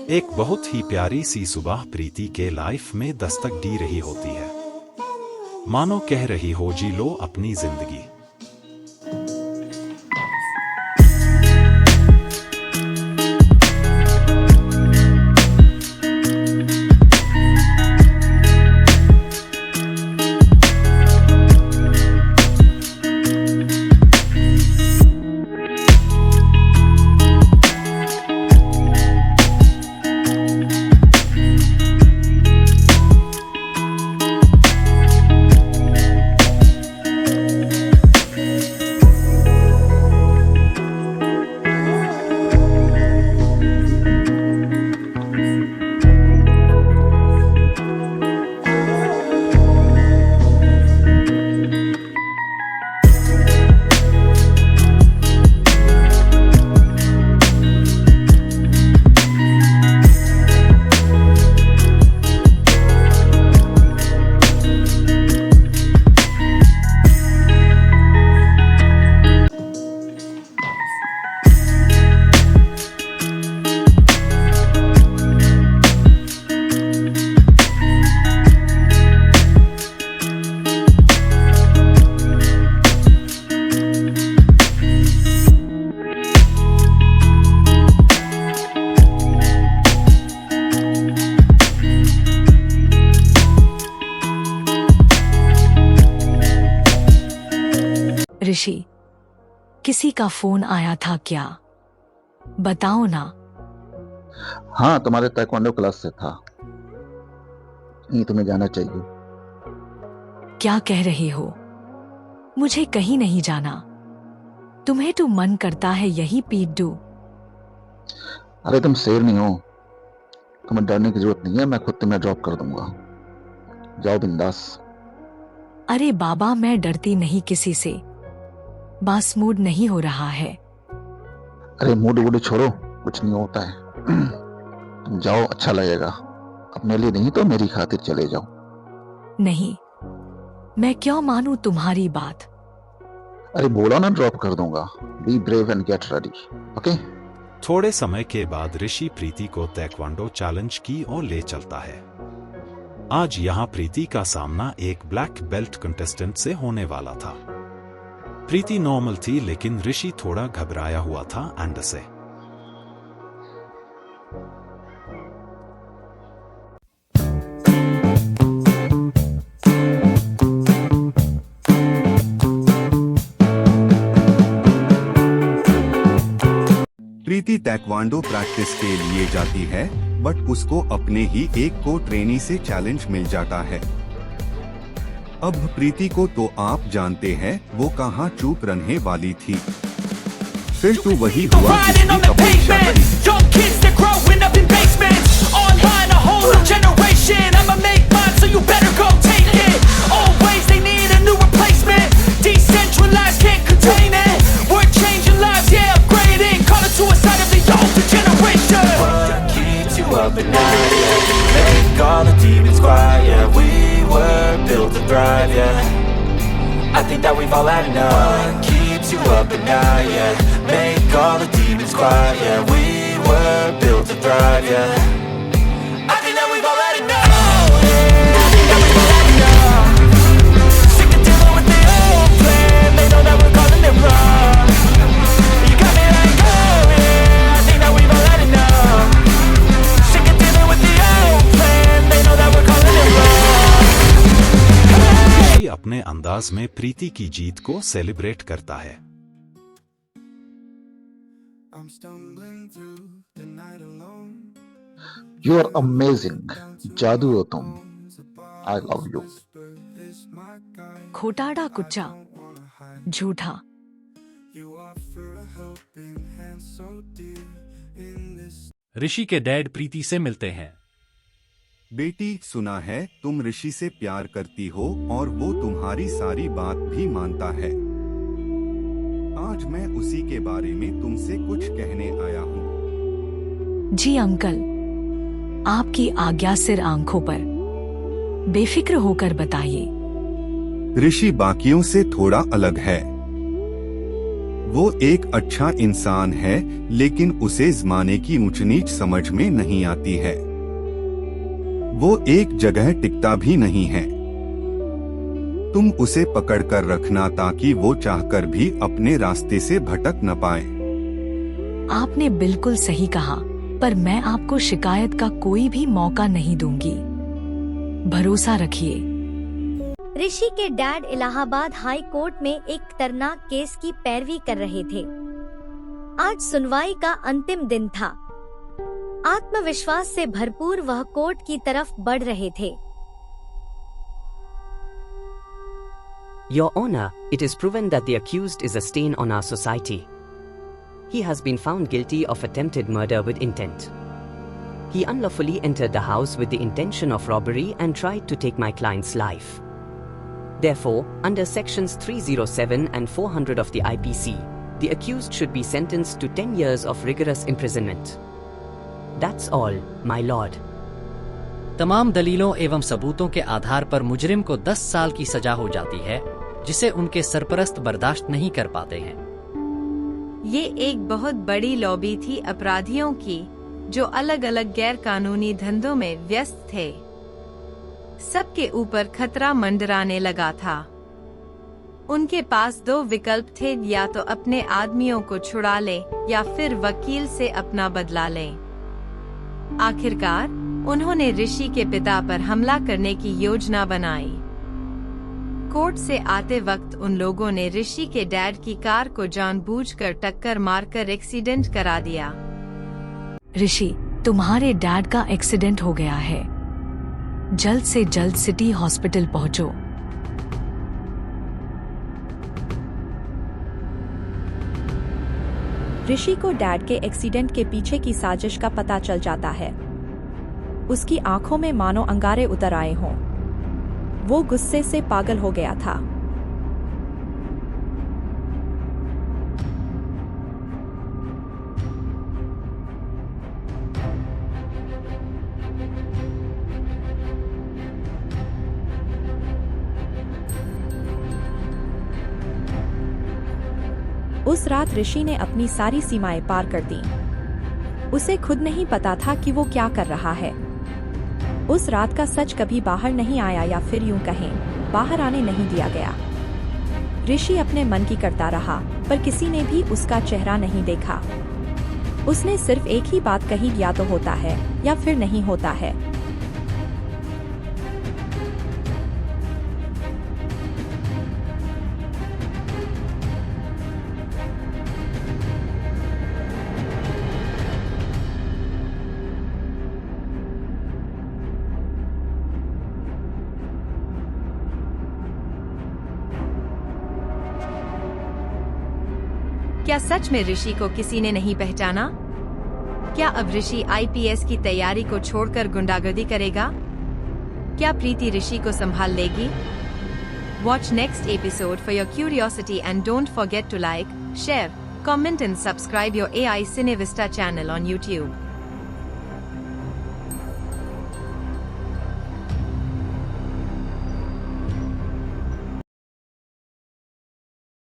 एक बहुत ही प्यारी सी सुबह प्रीति के लाइफ में दस्तक दी रही होती है। मानो कह रही हो जी लो अपनी जिंदगी। ऋषि, किसी का फोन आया था क्या? बताओ ना। हाँ, तुम्हारे ताइक्वांडो क्लास से था। ये तुम्हें जाना चाहिए। क्या कह रहे हो? मुझे कहीं नहीं जाना। तुम्हें तो मन करता है यही पीट दूं। अरे तुम शेर नहीं हो, तुम्हें डरने की जरूरत नहीं है। मैं खुद तुम्हें ड्रॉप कर दूंगा। जाओ बिंदास। अरे बाबा, मैं डरती नहीं किसी से। बस मूड नहीं हो रहा है। अरे मूड वूड छोड़ो, कुछ नहीं होता है। तुम जाओ, अच्छा लगेगा। अपने लिए नहीं तो मेरी खातिर चले जाओ। नहीं, मैं क्यों मानूं तुम्हारी बात? अरे बोला ना, ड्रॉप कर दूंगा। Be brave and get ready, okay? थोड़े समय के बाद ऋषि प्रीति को ताइक्वांडो चैलेंज की ओर ले चलता है। आज यहाँ प्रीति का सामना एक ब्लैक बेल्ट कंटेस्टेंट से होने वाला था। प्रीति नॉर्मल थी, लेकिन ऋषि थोड़ा घबराया हुआ था एंड से। प्रीति ताइक्वांडो प्रैक्टिस के लिए जाती है, बट उसको अपने ही एक को ट्रेनी से चैलेंज मिल जाता है। अब प्रीति को तो आप जानते हैं, वो कहाँ चुप रहने वाली थी। फिर तो वही हुआ जिसकी अपेक्षा थी। I think that we've all had enough. What keeps you up at night, yeah? Make all the demons quiet, yeah. We were built to thrive, yeah. I think that we've all had enough. I think that we've all had enough. Sick of dealing with the old plan. They know that we're calling it wrong. You got me like, oh yeah. I think that we've all had enough. Sick of dealing with the old plan. They know that we're calling it wrong. अपने अंदाज में प्रीति की जीत को celebrate करता है। You are amazing, जादू हो तुम। I love you. खोटाड़ा कुच्चा, झूठा। ऋषि के डैड प्रीति से मिलते हैं। बेटी, सुना है तुम ऋषि से प्यार करती हो और वो तुम्हारी सारी बात भी मानता है। आज मैं उसी के बारे में तुमसे कुछ कहने आया हूँ। जी अंकल, आपकी आज्ञा सिर आंखों पर। बेफिक्र होकर बताइए। ऋषि बाकियों से थोड़ा अलग है। वो एक अच्छा इंसान है, लेकिन उसे ज़माने की ऊंच नीच समझ में नहीं आती है। वो एक जगह टिकता भी नहीं है। तुम उसे पकड़ कर रखना ताकि वो चाहकर भी अपने रास्ते से भटक न पाए। आपने बिल्कुल सही कहा, पर मैं आपको शिकायत का कोई भी मौका नहीं दूंगी। भरोसा रखिए। ऋषि के डैड इलाहाबाद हाई कोर्ट में एक खतरनाक केस की पैरवी कर रहे थे। आज सुनवाई का अंतिम दिन था। आत्मविश्वास से भरपूर वह कोर्ट की तरफ बढ़ रहे थे। Your Honor, it is proven that the accused is a stain on our society. He has been found guilty of attempted murder with intent. He unlawfully entered the house with the intention of robbery and tried to take my client's life. Therefore, under sections 307 and 400 of the IPC, the accused should be sentenced to 10 years of rigorous imprisonment. That's all, my lord. तमाम दलीलों एवं सबूतों के आधार पर मुजरिम को 10 साल की सजा हो जाती है, जिसे उनके सरपरस्त बर्दाश्त नहीं कर पाते हैं। ये एक बहुत बड़ी लॉबी थी अपराधियों की, जो अलग अलग गैर कानूनी धंधों में व्यस्त थे। सबके ऊपर खतरा मंडराने लगा था। उनके पास दो विकल्प थे, या तो अपने आदमियों को छुड़ा ले या फिर वकील से अपना बदला लें। आखिरकार उन्होंने ऋषि के पिता पर हमला करने की योजना बनाई। कोर्ट से आते वक्त उन लोगों ने ऋषि के डैड की कार को जानबूझकर टक्कर मारकर एक्सीडेंट करा दिया। ऋषि, तुम्हारे डैड का एक्सीडेंट हो गया है। जल्द से जल्द सिटी हॉस्पिटल पहुंचो। ऋषि को डैड के एक्सीडेंट के पीछे की साजिश का पता चल जाता है। उसकी आंखों में मानो अंगारे उतर आए हों। वो गुस्से से पागल हो गया था। उस रात ऋषि ने अपनी सारी सीमाएं पार कर दी। उसे खुद नहीं पता था कि वो क्या कर रहा है। उस रात का सच कभी बाहर नहीं आया, या फिर यूं कहें, बाहर आने नहीं दिया गया। ऋषि अपने मन की करता रहा, पर किसी ने भी उसका चेहरा नहीं देखा। उसने सिर्फ एक ही बात कही, या तो होता है या फिर नहीं होता है। क्या सच में ऋषि को किसी ने नहीं पहचाना? क्या अब ऋषि IPS की तैयारी को छोड़कर गुंडागर्दी करेगा? क्या प्रीति ऋषि को संभाल लेगी? Watch next episode for your curiosity and don't forget to like, share, comment and subscribe your AI Cinevista channel on YouTube.